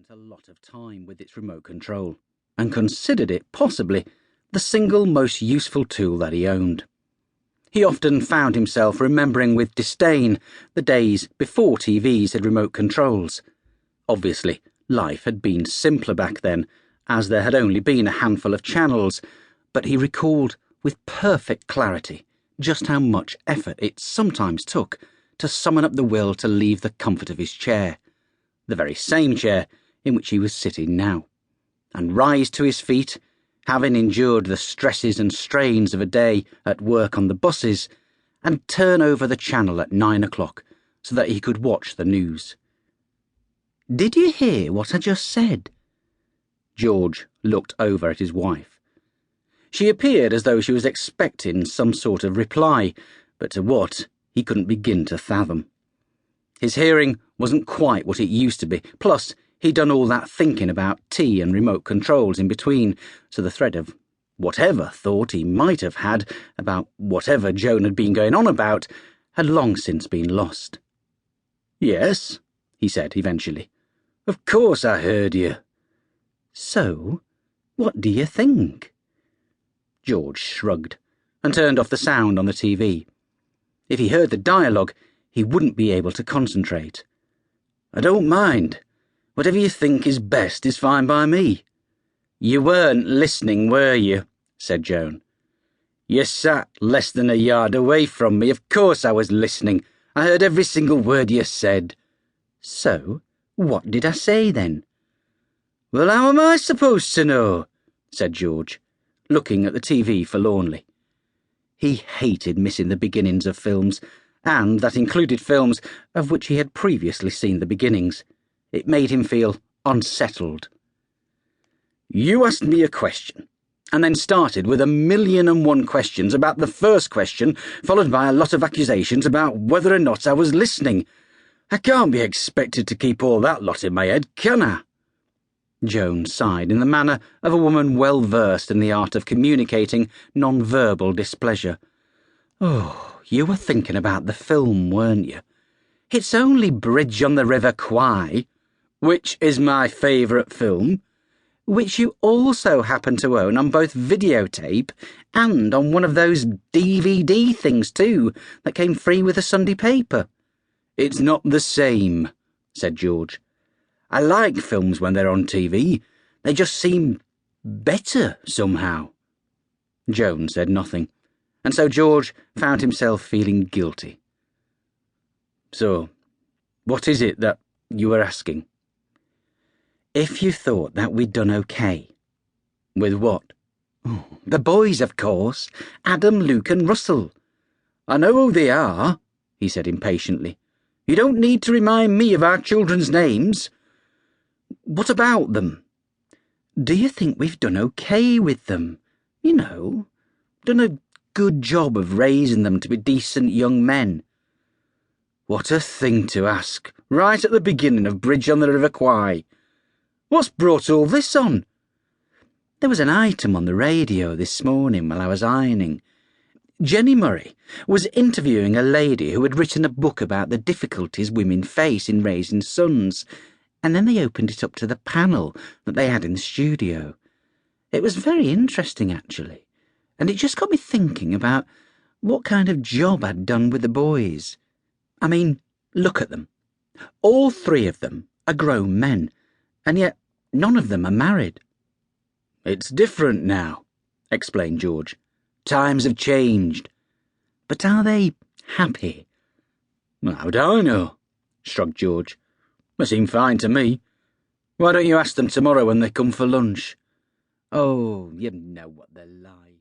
spent a lot of time with its remote control and considered it possibly the single most useful tool that he owned. He often found himself remembering with disdain the days before TVs had remote controls. Obviously, life had been simpler back then, as there had only been a handful of channels, but he recalled with perfect clarity just how much effort it sometimes took to summon up the will to leave the comfort of his chair, the very same chair in which he was sitting now, and rise to his feet, having endured the stresses and strains of a day at work on the buses, and turn over the channel at 9 o'clock so that he could watch the news. "Did you hear what I just said?" George looked over at his wife. She appeared as though she was expecting some sort of reply, but to what, he couldn't begin to fathom. His hearing wasn't quite what it used to be, plus he'd done all that thinking about tea and remote controls in between, so the thread of whatever thought he might have had about whatever Joan had been going on about had long since been lost. "Yes," he said eventually. "Of course I heard you." "So, what do you think?" George shrugged and turned off the sound on the TV. If he heard the dialogue, he wouldn't be able to concentrate. "I don't mind. Whatever you think is best is fine by me." "You weren't listening, were you?" said Joan. "You sat less than a yard away from me. Of course I was listening. I heard every single word you said." "So, what did I say then?" "Well, how am I supposed to know?" said George, looking at the TV forlornly. He hated missing the beginnings of films, and that included films of which he had previously seen the beginnings. It made him feel unsettled. "You asked me a question, and then started with 1,000,001 questions about the first question, followed by a lot of accusations about whether or not I was listening. I can't be expected to keep all that lot in my head, can I?" Joan sighed in the manner of a woman well versed in the art of communicating non-verbal displeasure. "Oh, you were thinking about the film, weren't you? It's only Bridge on the River Kwai, which is my favourite film, which you also happen to own on both videotape and on one of those DVD things too that came free with the Sunday paper." "It's not the same," said George. "I like films when they're on TV. They just seem better somehow." Joan said nothing, and so George found himself feeling guilty. "So, what is it that you were asking?" "If you thought that we'd done okay." "With what?" "Oh, the boys, of course. Adam, Luke and Russell." "I know who they are," he said impatiently. "You don't need to remind me of our children's names." "What about them?" "Do you think we've done okay with them? You know, done a good job of raising them to be decent young men?" "What a thing to ask, right at the beginning of Bridge on the River Kwai. What's brought all this on?" "There was an item on the radio this morning while I was ironing. Jenny Murray was interviewing a lady who had written a book about the difficulties women face in raising sons, and then they opened it up to the panel that they had in the studio. It was very interesting, actually, and it just got me thinking about what kind of job I'd done with the boys. I mean, look at them. All three of them are grown men, and yet none of them are married." "It's different now," explained George. "Times have changed." "But are they happy?" "How do I know?" shrugged George. "They seem fine to me. Why don't you ask them tomorrow when they come for lunch?" "Oh, you know what they're like."